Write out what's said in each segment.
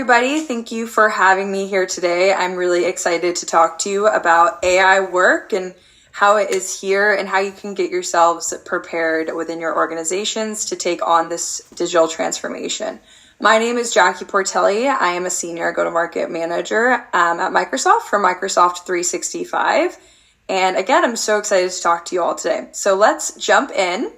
everybody. Thank you for having me here today. I'm really excited to talk to you about AI work and how it is here and how you can get yourselves prepared within your organizations to take on this digital transformation. My name is Jackie Portelli. I am a senior go-to-market manager at Microsoft for Microsoft 365. And again, I'm so excited to talk to you all today. So let's jump in.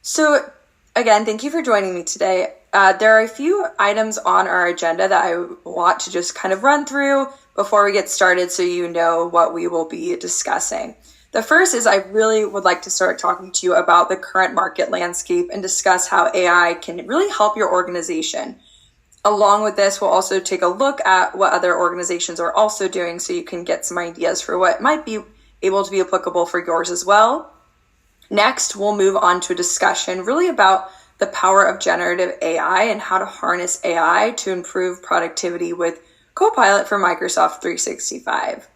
So again, thank you for joining me today. There are a few items on our agenda that I want to just kind of run through before we get started so you know what we will be discussing. The first is I really would like to start talking to you about the current market landscape and discuss how AI can really help your organization. Along with this, we'll also take a look at what other organizations are also doing so you can get some ideas for what might be able to be applicable for yours as well. Next, we'll move on to a discussion really about the power of generative AI and how to harness AI to improve productivity with Copilot for Microsoft 365.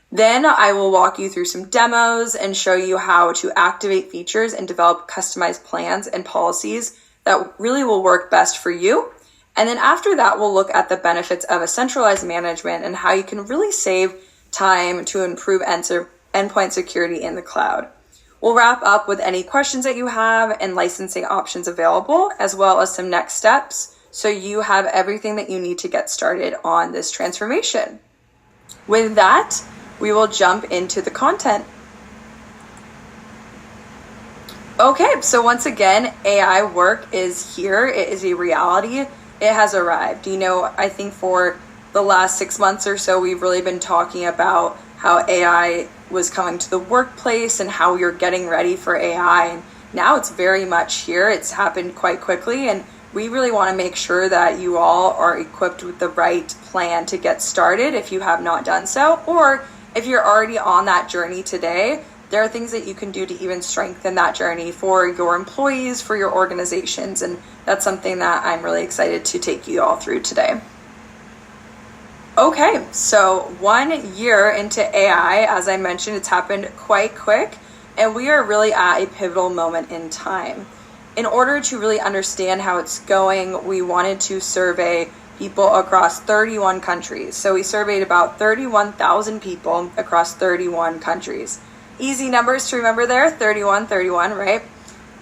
Then I will walk you through some demos and show you how to activate features and develop customized plans and policies that really will work best for you. And then after that, we'll look at the benefits of a centralized management and how you can really save time to improve endpoint security in the cloud. We'll wrap up with any questions that you have and licensing options available, as well as some next steps, so you have everything that you need to get started on this transformation. With that, we will jump into the content. Okay, so once again, AI work is here. It is a reality. It has arrived. I think for the last 6 months or so, we've really been talking about how AI was coming to the workplace and how you're getting ready for AI. And now it's very much here. It's happened quite quickly. And we really want to make sure that you all are equipped with the right plan to get started if you have not done so. Or if you're already on that journey today, there are things that you can do to even strengthen that journey for your employees, for your organizations. And that's something that I'm really excited to take you all through today. Okay, so 1 year into AI, as I mentioned, it's happened quite quick, and we are really at a pivotal moment in time. In order to really understand how it's going, we wanted to survey people across 31 countries. So we surveyed about 31,000 people across 31 countries. Easy numbers to remember there, 31, right?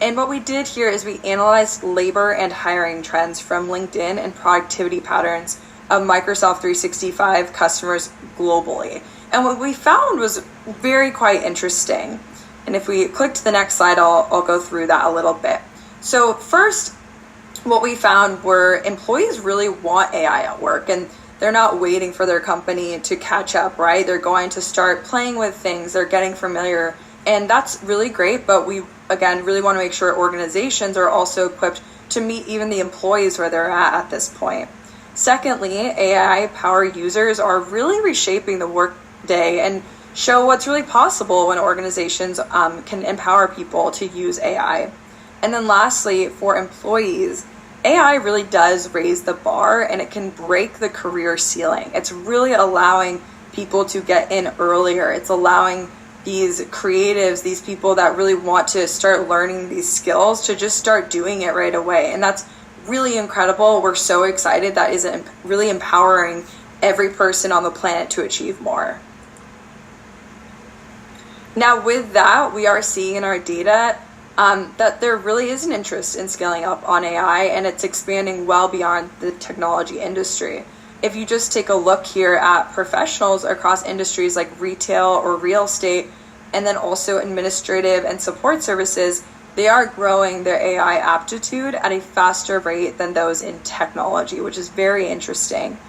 And what we did here is we analyzed labor and hiring trends from LinkedIn and productivity patterns of Microsoft 365 customers globally. And what we found was quite interesting. And if we click to the next slide, I'll go through that a little bit. So first, what we found were employees really want AI at work, and they're not waiting for their company to catch up, right? They're going to start playing with things, they're getting familiar, and that's really great, but we, again, really want to make sure organizations are also equipped to meet even the employees where they're at this point. Secondly, AI-powered users are really reshaping the workday and show what's really possible when organizations can empower people to use AI. And then lastly, for employees, AI really does raise the bar and it can break the career ceiling. It's really allowing people to get in earlier. It's allowing these creatives, these people that really want to start learning these skills to just start doing it right away. And that's really incredible. We're so excited. That is really empowering every person on the planet to achieve more. Now with that, we are seeing in our data that there really is an interest in scaling up on AI, and it's expanding well beyond the technology industry. If you just take a look here at professionals across industries like retail or real estate, and then also administrative and support services, they are growing their AI aptitude at a faster rate than those in technology, which is very interesting.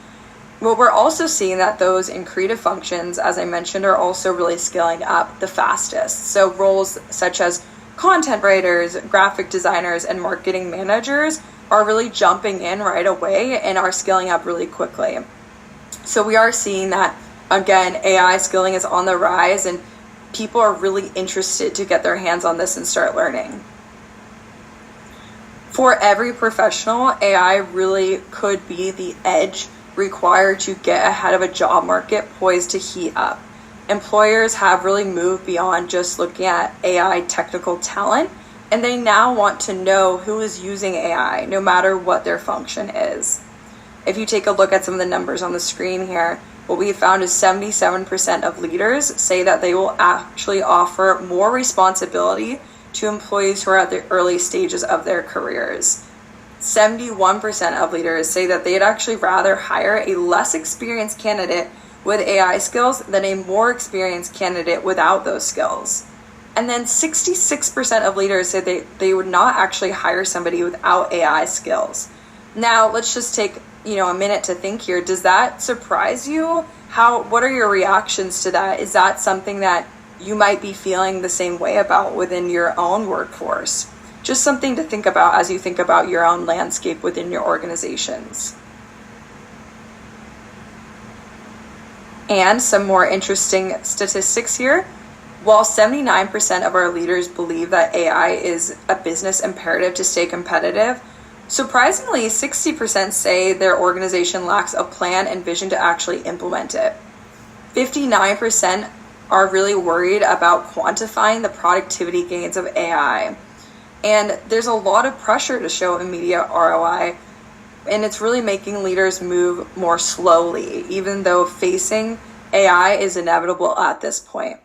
But we're also seeing that those in creative functions, as I mentioned, are also really scaling up the fastest. So roles such as content writers, graphic designers, and marketing managers are really jumping in right away and are scaling up really quickly. So we are seeing that, again, AI skilling is on the rise and people are really interested to get their hands on this and start learning. For every professional, AI really could be the edge required to get ahead of a job market poised to heat up. Employers have really moved beyond just looking at AI technical talent, and they now want to know who is using AI, no matter what their function is. If you take a look at some of the numbers on the screen here, what we found is 77% of leaders say that they will actually offer more responsibility to employees who are at the early stages of their careers. 71% of leaders say that they'd actually rather hire a less experienced candidate with AI skills than a more experienced candidate without those skills. And then 66% of leaders say they would not actually hire somebody without AI skills. Now, let's just take a minute to think here. Does that surprise you? What are your reactions to that? Is that something that you might be feeling the same way about within your own workforce? Just something to think about as you think about your own landscape within your organizations. And some more interesting statistics here. While 79% of our leaders believe that AI is a business imperative to stay competitive, surprisingly, 60% say their organization lacks a plan and vision to actually implement it. 59% are really worried about quantifying the productivity gains of AI. And there's a lot of pressure to show immediate ROI, and it's really making leaders move more slowly, even though facing AI is inevitable at this point.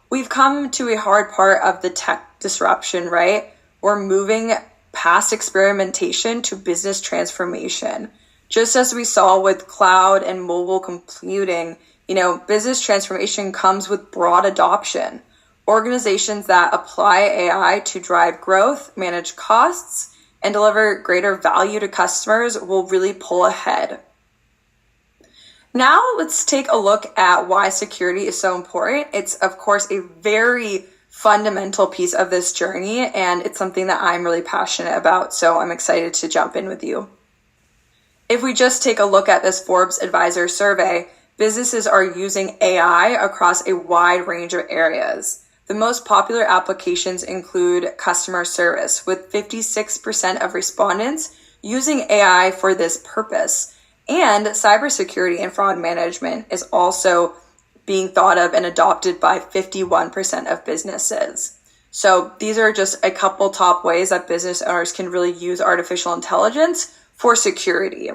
We've come to a hard part of the tech disruption, right? We're moving past experimentation to business transformation. Just as we saw with cloud and mobile computing, business transformation comes with broad adoption. Organizations that apply AI to drive growth, manage costs, and deliver greater value to customers will really pull ahead. Now let's take a look at why security is so important. It's, of course, a very fundamental piece of this journey, and it's something that I'm really passionate about, so I'm excited to jump in with you. If we just take a look at this Forbes Advisor survey, businesses are using AI across a wide range of areas. The most popular applications include customer service, with 56% of respondents using AI for this purpose. And cybersecurity and fraud management is also being thought of and adopted by 51% of businesses. So these are just a couple top ways that business owners can really use artificial intelligence for security.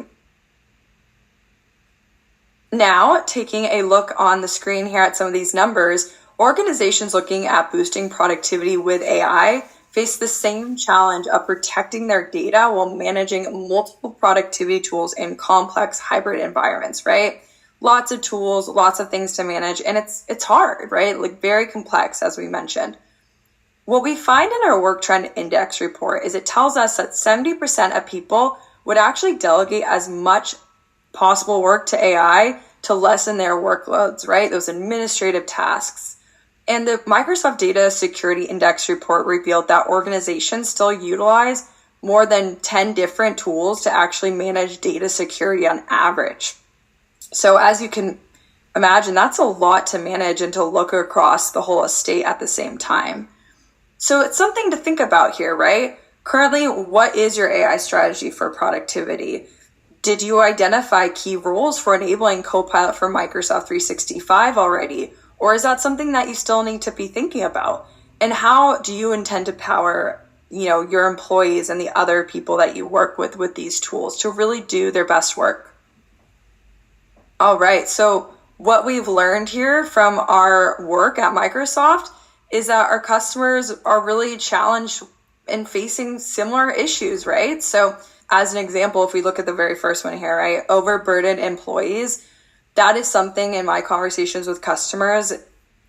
Now, taking a look on the screen here at some of these numbers, organizations looking at boosting productivity with AI face the same challenge of protecting their data while managing multiple productivity tools in complex hybrid environments, right? Lots of tools, lots of things to manage, and it's hard, right? Like very complex, as we mentioned. What we find in our Work Trend Index report is it tells us that 70% of people would actually delegate as much possible work to AI to lessen their workloads, right? Those administrative tasks. And the Microsoft Data Security Index report revealed that organizations still utilize more than 10 different tools to actually manage data security on average. So as you can imagine, that's a lot to manage and to look across the whole estate at the same time. So it's something to think about here, right? Currently, what is your AI strategy for productivity? Did you identify key roles for enabling Copilot for Microsoft 365 already? Or is that something that you still need to be thinking about? And how do you intend to power, your employees and the other people that you work with these tools to really do their best work? All right. So what we've learned here from our work at Microsoft is that our customers are really challenged and facing similar issues, right? So as an example, if we look at the very first one here, right? Overburdened employees. That is something in my conversations with customers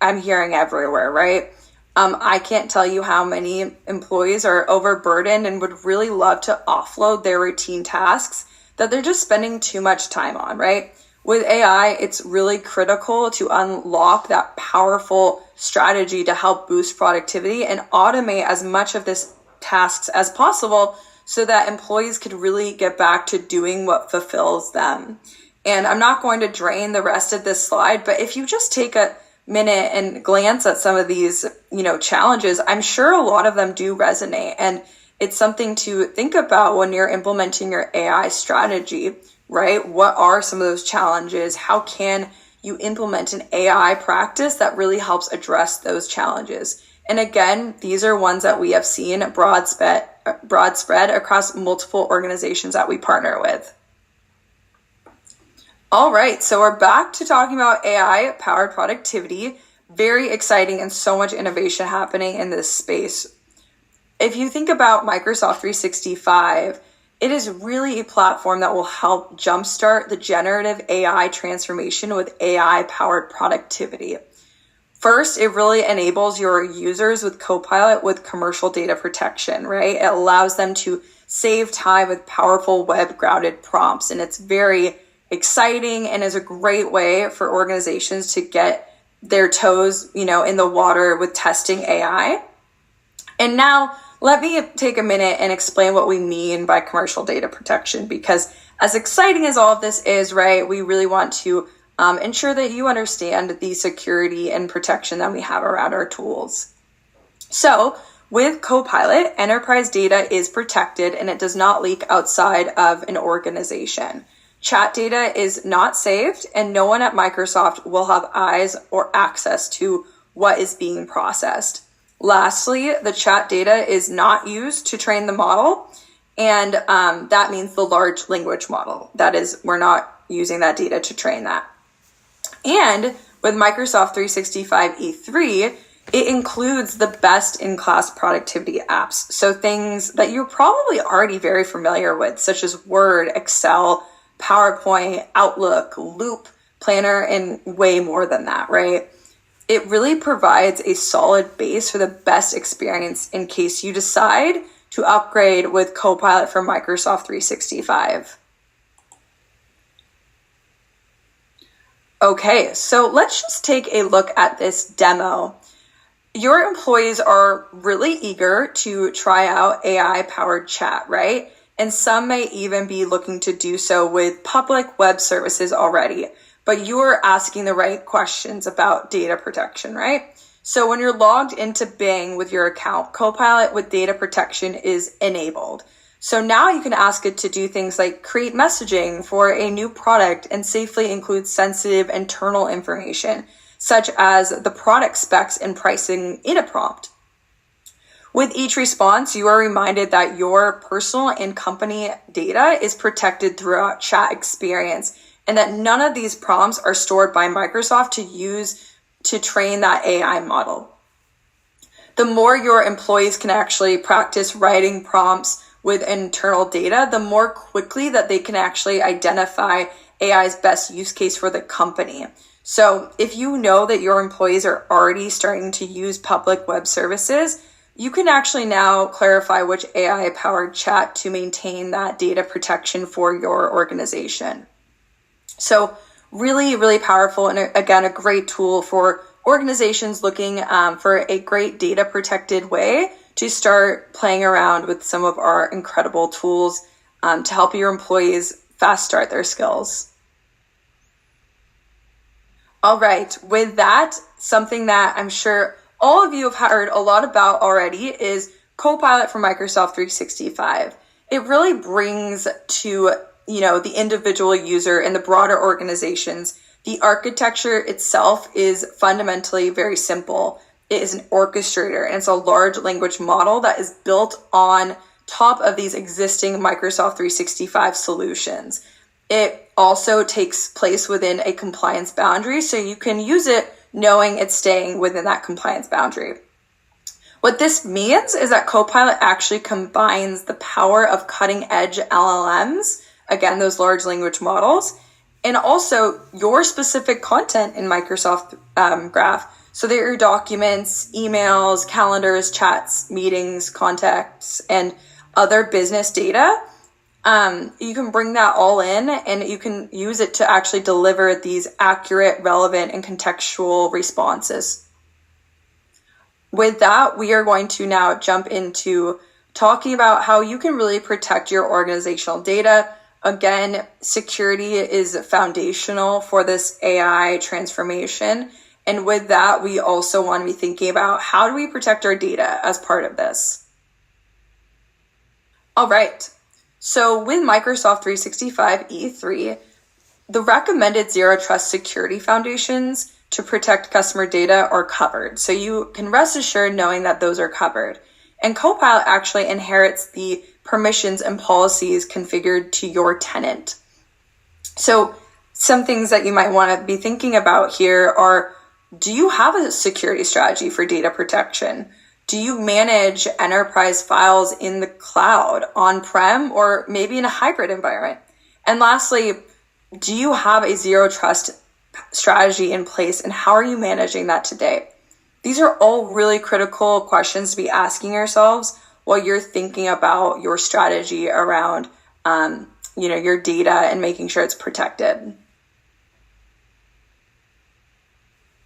I'm hearing everywhere, right? I can't tell you how many employees are overburdened and would really love to offload their routine tasks that they're just spending too much time on, right? With AI, it's really critical to unlock that powerful strategy to help boost productivity and automate as much of this tasks as possible so that employees could really get back to doing what fulfills them. And I'm not going to drain the rest of this slide, but if you just take a minute and glance at some of these, challenges, I'm sure a lot of them do resonate. And it's something to think about when you're implementing your AI strategy, right? What are some of those challenges? How can you implement an AI practice that really helps address those challenges? And again, these are ones that we have seen broad spread across multiple organizations that we partner with. All right, so we're back to talking about AI powered productivity. Very exciting and so much innovation happening in this space. If you think about Microsoft 365, it is really a platform that will help jumpstart the generative AI transformation with AI powered productivity. First, it really enables your users with Copilot with commercial data protection, right? It allows them to save time with powerful web grounded prompts, and it's very exciting and is a great way for organizations to get their toes, in the water with testing AI. And now let me take a minute and explain what we mean by commercial data protection, because as exciting as all of this is, right, we really want to ensure that you understand the security and protection that we have around our tools. So with Copilot, enterprise data is protected and it does not leak outside of an organization. Chat data is not saved, and no one at Microsoft will have eyes or access to what is being processed. Lastly, the chat data is not used to train the model, and that means the large language model. That is, we're not using that data to train that. And with Microsoft 365 E3, it includes the best-in-class productivity apps. So things that you're probably already very familiar with, such as Word, Excel, PowerPoint, Outlook, Loop, Planner, and way more than that, right? It really provides a solid base for the best experience in case you decide to upgrade with Copilot from Microsoft 365. Okay, so let's just take a look at this demo. Your employees are really eager to try out AI-powered chat, right? And some may even be looking to do so with public web services already, but you are asking the right questions about data protection, right? So when you're logged into Bing with your account, Copilot with data protection is enabled. So now you can ask it to do things like create messaging for a new product and safely include sensitive internal information, such as the product specs and pricing in a prompt. With each response, you are reminded that your personal and company data is protected throughout chat experience, and that none of these prompts are stored by Microsoft to use to train that AI model. The more your employees can actually practice writing prompts with internal data, the more quickly that they can actually identify AI's best use case for the company. So if you know that your employees are already starting to use public web services, you can actually now clarify which AI-powered chat to maintain that data protection for your organization. So really, really powerful, and again, a great tool for organizations looking for a great data protected way to start playing around with some of our incredible tools to help your employees fast start their skills. All right, with that, something that I'm sure all of you have heard a lot about already is Copilot for Microsoft 365. It really brings to, the individual user and the broader organizations. The architecture itself is fundamentally very simple. It is an orchestrator, and it's a large language model that is built on top of these existing Microsoft 365 solutions. It also takes place within a compliance boundary, so you can use it knowing it's staying within that compliance boundary. What this means is that Copilot actually combines the power of cutting-edge LLMs, again, those large language models, and also your specific content in Microsoft Graph, so that your documents, emails, calendars, chats, meetings, contacts, and other business data, you can bring that all in and you can use it to actually deliver these accurate, relevant, and contextual responses. With that, we are going to now jump into talking about how you can really protect your organizational data. Again, security is foundational for this AI transformation. And with that, we also want to be thinking about how do we protect our data as part of this. All right. So with Microsoft 365 E3, the recommended Zero Trust security foundations to protect customer data are covered. So you can rest assured knowing that those are covered. And Copilot actually inherits the permissions and policies configured to your tenant. So Some things that you might want to be thinking about here are, do you have a security strategy for data protection? Do you manage enterprise files in the cloud, on-prem, or maybe in a hybrid environment? And lastly, do you have a zero trust strategy in place, and how are you managing that today? These are all really critical questions to be asking yourselves while you're thinking about your strategy around your data and making sure it's protected.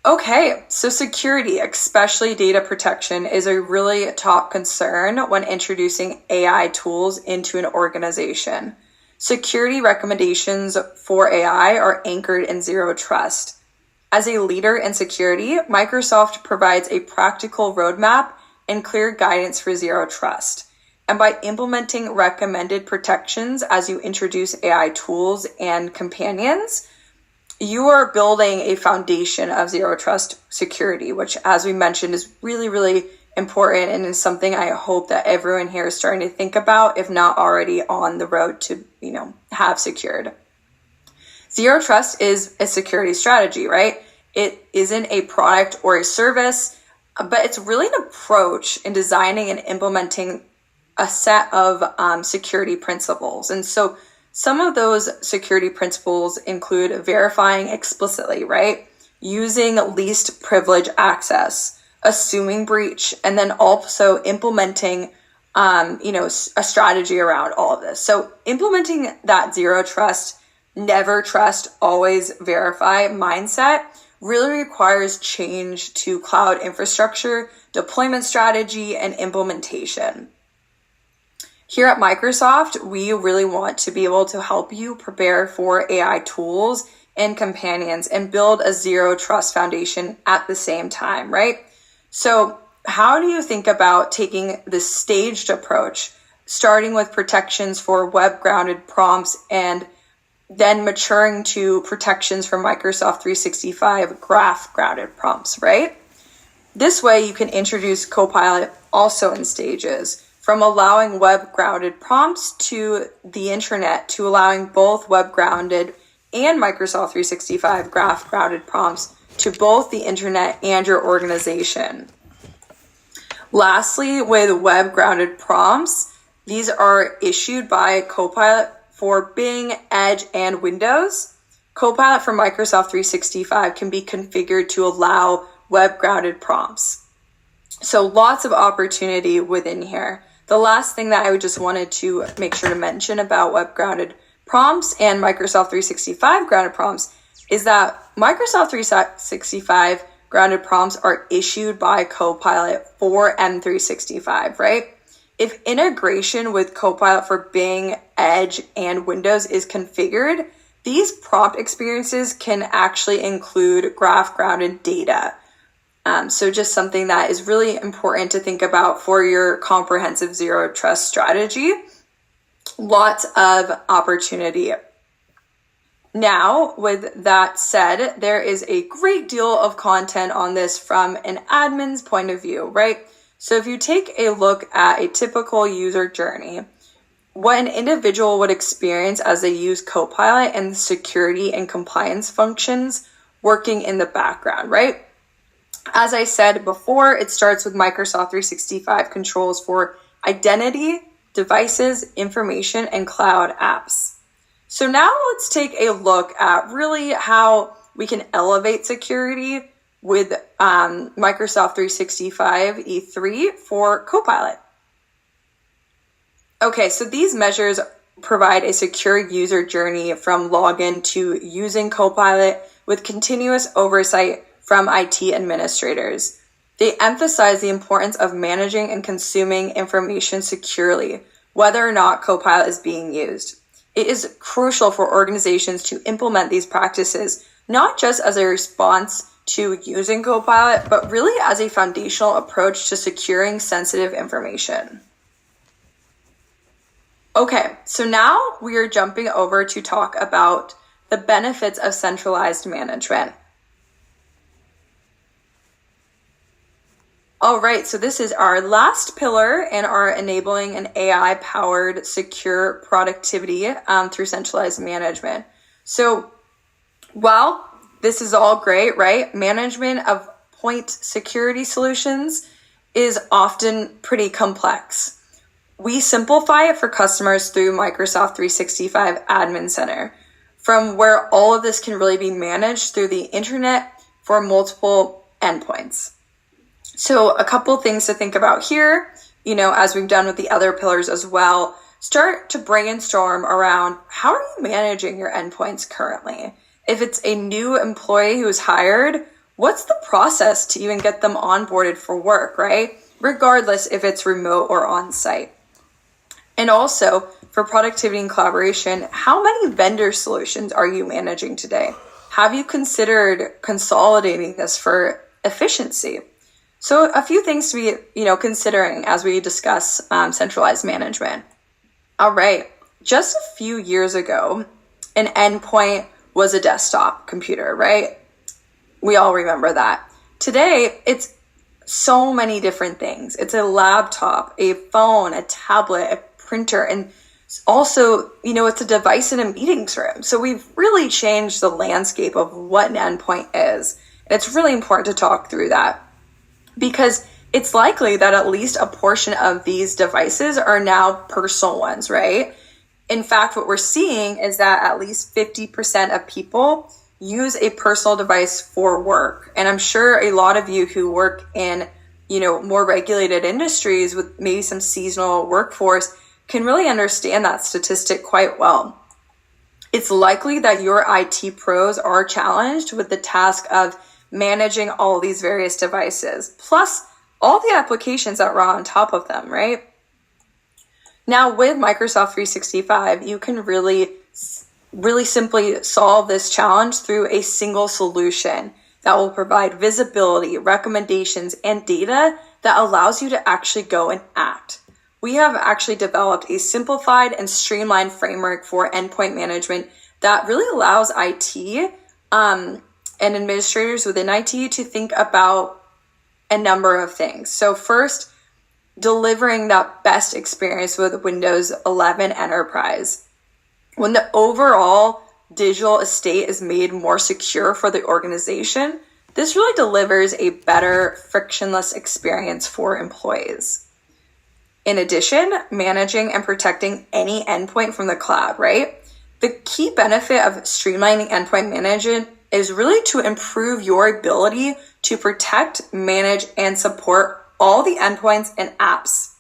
Okay, so security, especially data protection, is a really top concern when introducing AI tools into an organization. Security recommendations for AI are anchored in zero trust. As a leader in security, Microsoft provides a practical roadmap and clear guidance for zero trust. And by implementing recommended protections as you introduce AI tools and companions, you are building a foundation of zero trust security, which, as we mentioned, is really, really important and is something I hope that everyone here is starting to think about, if not already on the road to, have secured. Zero trust is a security strategy, right? It isn't a product or a service, but it's really an approach in designing and implementing a set of security principles. And so some of those security principles include verifying explicitly, right? Using least privilege access, assuming breach, and then also implementing, a strategy around all of this. So implementing that zero trust, never trust, always verify mindset really requires change to cloud infrastructure, deployment strategy, and implementation. Here at Microsoft, we really want to be able to help you prepare for AI tools and companions and build a zero trust foundation at the same time, right? So how do you think about taking this staged approach, starting with protections for web-grounded prompts and then maturing to protections for Microsoft 365 graph-grounded prompts, right? This way you can introduce Copilot also in stages, from allowing web-grounded prompts to the internet to allowing both web-grounded and Microsoft 365 graph-grounded prompts to both the internet and your organization. Lastly, with web-grounded prompts, these are issued by Copilot for Bing, Edge, and Windows. Copilot for Microsoft 365 can be configured to allow web-grounded prompts. So lots of opportunity within here. The last thing that I just wanted to make sure to mention about web-grounded prompts and Microsoft 365 grounded prompts is that Microsoft 365 grounded prompts are issued by Copilot for M365, right? If integration with Copilot for Bing, Edge, and Windows is configured, these prompt experiences can actually include graph-grounded data. So just something that is really important to think about for your comprehensive zero trust strategy. Lots of opportunity. Now, with that said, there is a great deal of content on this from an admin's point of view, right? So if you take a look at a typical user journey, what an individual would experience as they use Copilot and the security and compliance functions working in the background, right? As I said before, it starts with Microsoft 365 controls for identity, devices, information, and cloud apps. So now let's take a look at really how we can elevate security with Microsoft 365 E3 for Copilot. Okay, so these measures provide a secure user journey from login to using Copilot with continuous oversight from IT administrators. They emphasize the importance of managing and consuming information securely, whether or not Copilot is being used. It is crucial for organizations to implement these practices, not just as a response to using Copilot, but really as a foundational approach to securing sensitive information. Okay, so now we are jumping over to talk about the benefits of centralized management. All right, so this is our last pillar in our enabling an AI-powered secure productivity through centralized management. So Well, this is all great, right? Management of point security solutions is often pretty complex. We simplify it for customers through Microsoft 365 Admin Center, from where all of this can really be managed through the internet for multiple endpoints. So a couple things to think about here, as we've done with the other pillars as well, start to brainstorm around how are you managing your endpoints currently? If it's a new employee who's hired, what's the process to even get them onboarded for work, right? Regardless if it's remote or on-site. And also, for productivity and collaboration, how many vendor solutions are you managing today? Have you considered consolidating this for efficiency? So a few things to be, considering as we discuss centralized management. All right, just a few years ago, an endpoint was a desktop computer, right? We all remember that. Today, it's so many different things. It's a laptop, a phone, a tablet, a printer, and also, it's a device in a meetings room. So we've really changed the landscape of what an endpoint is. And it's really important to talk through that because it's likely that at least a portion of these devices are now personal ones, right? In fact, what we're seeing is that at least 50% of people use a personal device for work. And I'm sure a lot of you who work in, more regulated industries with maybe some seasonal workforce can really understand that statistic quite well. It's likely that your IT pros are challenged with the task of managing all these various devices, plus all the applications that run on top of them, right? Now with Microsoft 365, you can really simply solve this challenge through a single solution that will provide visibility, recommendations, and data that allows you to actually go and act. We have actually developed a simplified and streamlined framework for endpoint management that really allows IT and administrators within IT to think about a number of things. So first, delivering that best experience with Windows 11 Enterprise. When the overall digital estate is made more secure for the organization, this really delivers a better frictionless experience for employees. In addition, managing and protecting any endpoint from the cloud, right? The key benefit of streamlining endpoint management is really to improve your ability to protect, manage, and support all the endpoints and apps.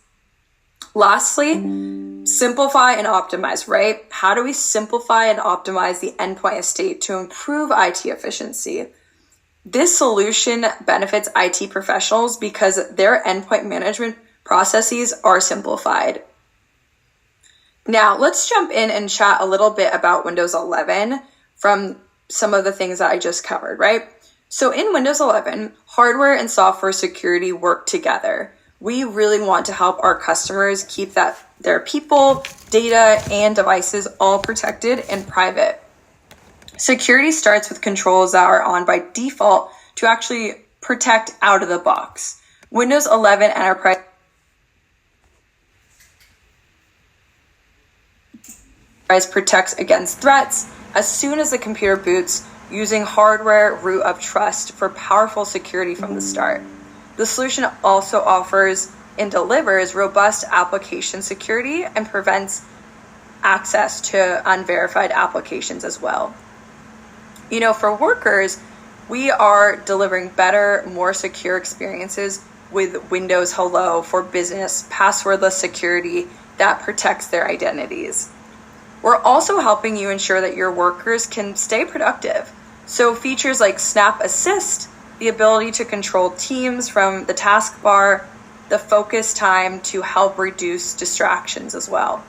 Lastly, simplify and optimize, right? How do we simplify and optimize the endpoint estate to improve IT efficiency? This solution benefits IT professionals because their endpoint management processes are simplified. Now, let's jump in and chat a little bit about Windows 11 from some of the things that I just covered, right? So in Windows 11, hardware and software security work together. We really want to help our customers keep their people, data, and devices all protected and private. Security starts with controls that are on by default to actually protect out of the box. Windows 11 Enterprise protects against threats as soon as the computer boots using hardware root of trust for powerful security from the start. The solution also offers and delivers robust application security and prevents access to unverified applications as well. For workers, we are delivering better, more secure experiences with Windows Hello for Business passwordless security that protects their identities. We're also helping you ensure that your workers can stay productive. So features like Snap Assist, the ability to control teams from the taskbar, the focus time to help reduce distractions as well.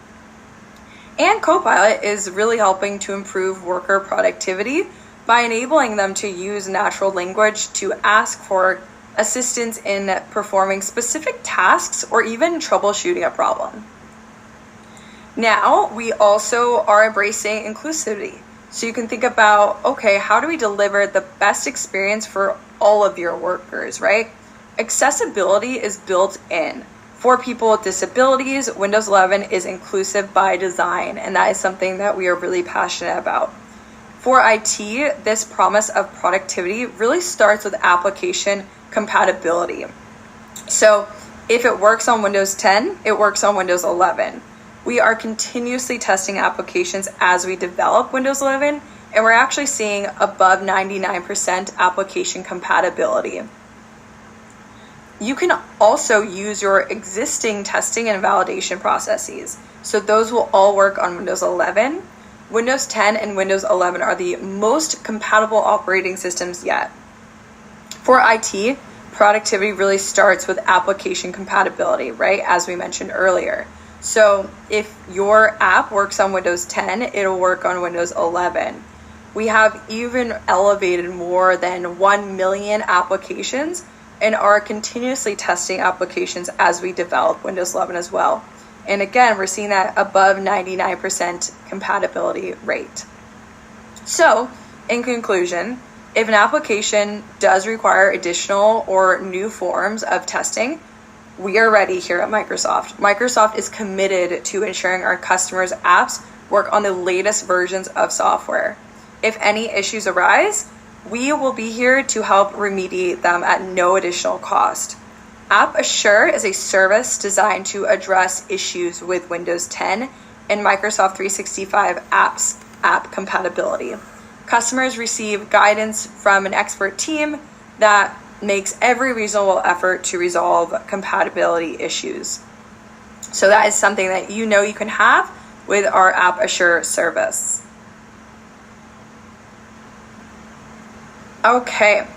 And Copilot is really helping to improve worker productivity by enabling them to use natural language to ask for assistance in performing specific tasks or even troubleshooting a problem. Now, we also are embracing inclusivity. So you can think about, okay, how do we deliver the best experience for all of your workers, right? Accessibility is built in. For people with disabilities, Windows 11 is inclusive by design, and that is something that we are really passionate about. For IT, this promise of productivity really starts with application compatibility. So if it works on Windows 10, it works on Windows 11. We are continuously testing applications as we develop Windows 11, and we're actually seeing above 99% application compatibility. You can also use your existing testing and validation processes. So those will all work on Windows 11. Windows 10 and Windows 11 are the most compatible operating systems yet. For IT, productivity really starts with application compatibility, right? As we mentioned earlier. So if your app works on Windows 10, it'll work on Windows 11. We have even elevated more than 1 million applications and are continuously testing applications as we develop Windows 11 as well. And again, we're seeing that above 99% compatibility rate. So, in conclusion, if an application does require additional or new forms of testing, we are ready here at Microsoft. Microsoft is committed to ensuring our customers' apps work on the latest versions of software. If any issues arise, we will be here to help remediate them at no additional cost. App Assure is a service designed to address issues with Windows 10 and Microsoft 365 apps app compatibility. Customers receive guidance from an expert team that makes every reasonable effort to resolve compatibility issues. So that is something that you can have with our App Assure service. Okay,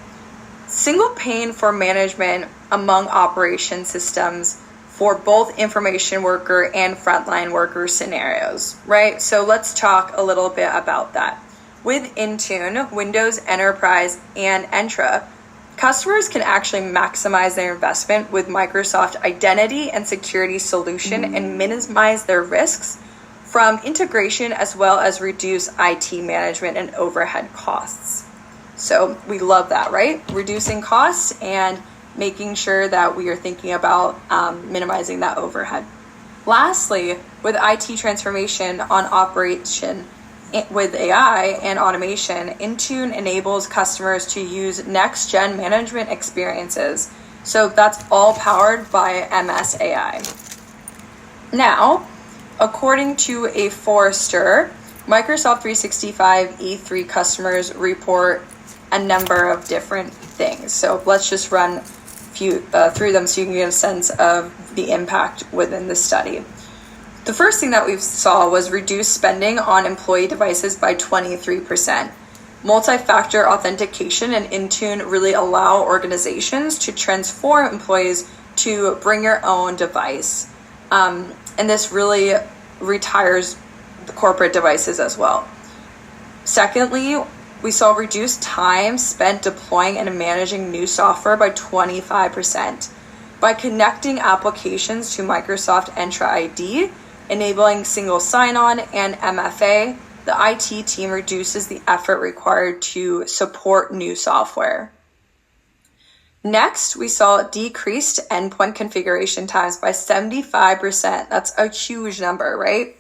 single pane for management among operation systems for both information worker and frontline worker scenarios, right? So let's talk a little bit about that. With Intune, Windows Enterprise, and Entra, customers can actually maximize their investment with Microsoft Identity and Security Solution and minimize their risks from integration as well as reduce IT management and overhead costs. So we love that, right? Reducing costs and making sure that we are thinking about minimizing that overhead. Lastly, with IT transformation on operation with AI and automation, Intune enables customers to use next-gen management experiences. So that's all powered by MS AI. Now, according to a Forrester, Microsoft 365 E3 customers report a number of different things. So let's just run through them so you can get a sense of the impact within the study. The first thing that we saw was reduced spending on employee devices by 23%. Multi-factor authentication and Intune really allow organizations to transform employees to bring your own device. And this really retires the corporate devices as well. Secondly, we saw reduced time spent deploying and managing new software by 25%. By connecting applications to Microsoft Entra ID, enabling single sign-on and MFA, the IT team reduces the effort required to support new software. Next, we saw decreased endpoint configuration times by 75%. That's a huge number, right?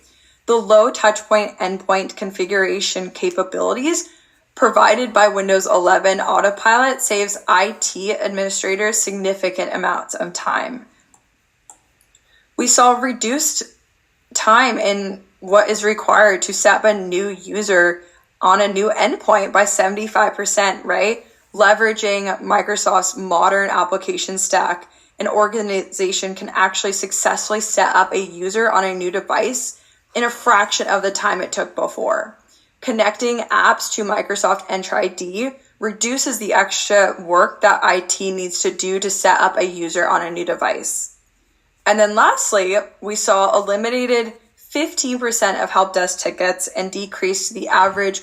The low touchpoint endpoint configuration capabilities provided by Windows 11 Autopilot saves IT administrators significant amounts of time. We saw reduced time in what is required to set up a new user on a new endpoint by 75%, right? Leveraging Microsoft's modern application stack, an organization can actually successfully set up a user on a new device in a fraction of the time it took before. Connecting apps to Microsoft Entra ID reduces the extra work that IT needs to do to set up a user on a new device. And then lastly, we saw eliminated 15% of help desk tickets and decreased the average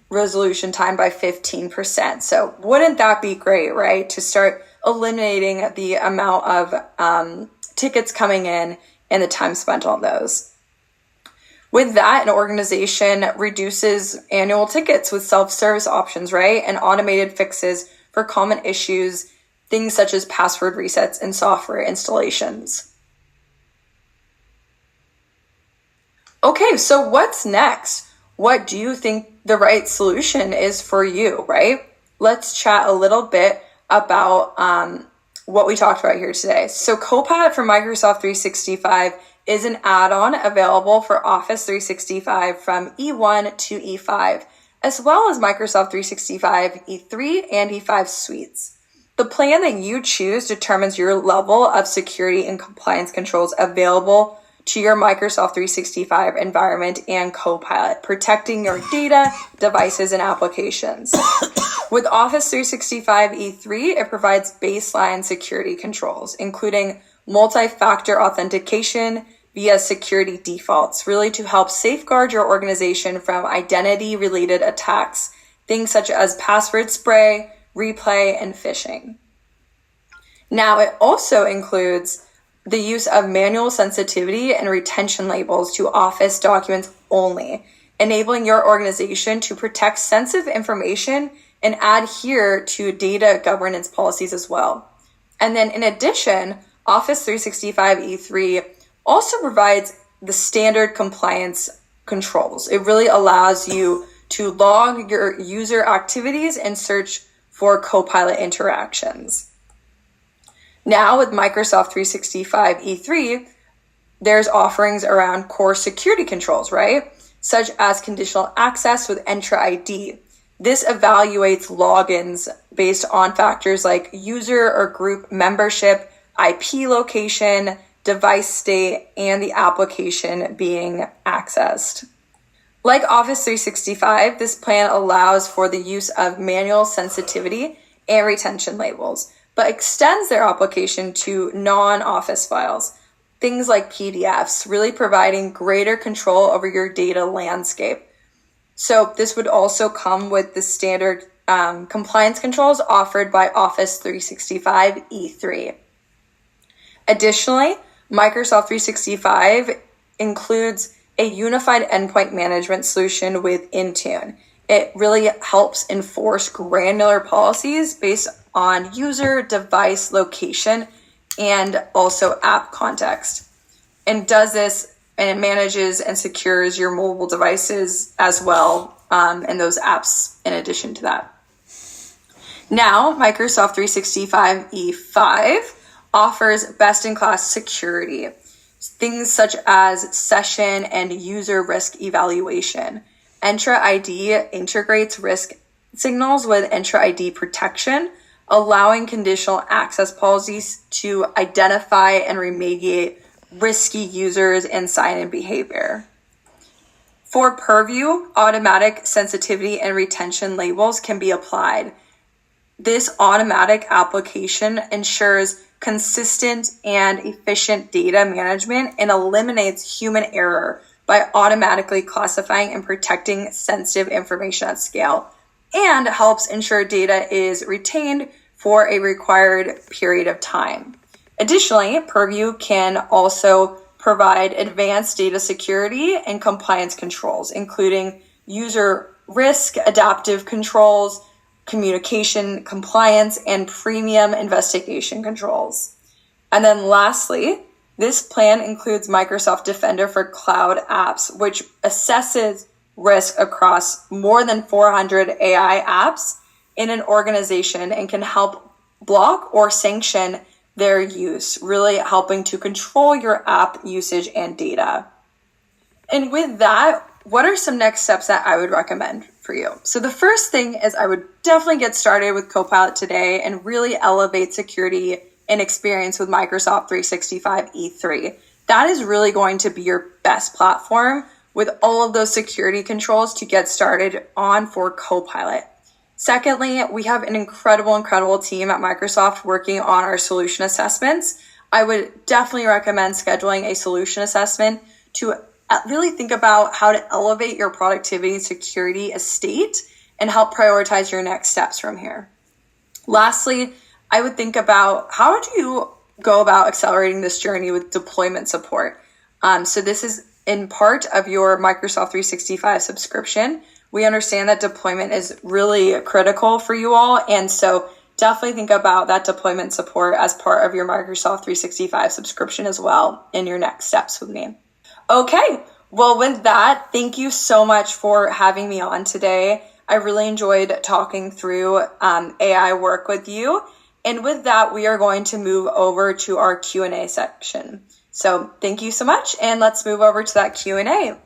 resolution time by 15%. So wouldn't that be great, right? To start eliminating the amount of tickets coming in and the time spent on those. With that, an organization reduces annual tickets with self-service options, right? And automated fixes for common issues, things such as password resets and software installations. Okay, so what's next? What do you think the right solution is for you, right? Let's chat a little bit about what we talked about here today. So Copilot for Microsoft 365 is an add-on available for Office 365 from E1 to E5, as well as Microsoft 365 E3 and E5 suites. The plan that you choose determines your level of security and compliance controls available to your Microsoft 365 environment and Copilot, protecting your data, devices, and applications. With Office 365 E3, it provides baseline security controls, including multi-factor authentication via security defaults, really to help safeguard your organization from identity-related attacks, things such as password spray, replay, and phishing. Now, it also includes the use of manual sensitivity and retention labels to Office documents only, enabling your organization to protect sensitive information and adhere to data governance policies as well. And then in addition, Office 365 E3 also provides the standard compliance controls. It really allows you to log your user activities and search for Copilot interactions. Now with Microsoft 365 E3, there's offerings around core security controls, right? Such as conditional access with Entra ID. This evaluates logins based on factors like user or group membership, IP location, device state, and the application being accessed. Like Office 365, this plan allows for the use of manual sensitivity and retention labels, but extends their application to non-Office files, things like PDFs, really providing greater control over your data landscape. So this would also come with the standard compliance controls offered by Office 365 E3. Additionally, Microsoft 365 includes a unified endpoint management solution with Intune. It really helps enforce granular policies based on user, device, location, and also app context. And does this, and it manages and secures your mobile devices as well, and those apps in addition to that. Now, Microsoft 365 E5 offers best-in-class security, things such as session and user risk evaluation. Entra ID integrates risk signals with Entra ID protection, allowing conditional access policies to identify and remediate risky users and sign-in behavior. For Purview, automatic sensitivity and retention labels can be applied. This automatic application ensures consistent and efficient data management and eliminates human error by automatically classifying and protecting sensitive information at scale, and helps ensure data is retained for a required period of time. Additionally, Purview can also provide advanced data security and compliance controls, including user risk, adaptive controls, communication compliance, and premium investigation controls. And then lastly, this plan includes Microsoft Defender for cloud apps, which assesses risk across more than 400 AI apps in an organization and can help block or sanction their use, really helping to control your app usage and data. And with that, what are some next steps that I would recommend for you? So the first thing is I would definitely get started with Copilot today and really elevate security and experience with Microsoft 365 E3. That is really going to be your best platform with all of those security controls to get started on for Copilot. Secondly, we have an incredible team at Microsoft working on our solution assessments. I would definitely recommend scheduling a solution assessment to really think about how to elevate your productivity and security estate and help prioritize your next steps from here. Lastly, I would think about how do you go about accelerating this journey with deployment support. So this is in part of your Microsoft 365 subscription. We understand that deployment is really critical for you all. And so definitely think about that deployment support as part of your Microsoft 365 subscription as well in your next steps with me. Okay, Well, with that, thank you so much for having me on today. I really enjoyed talking through AI work with you. And with that, we are going to move over to our Q&A section. So thank you so much, and let's move over to that Q&A.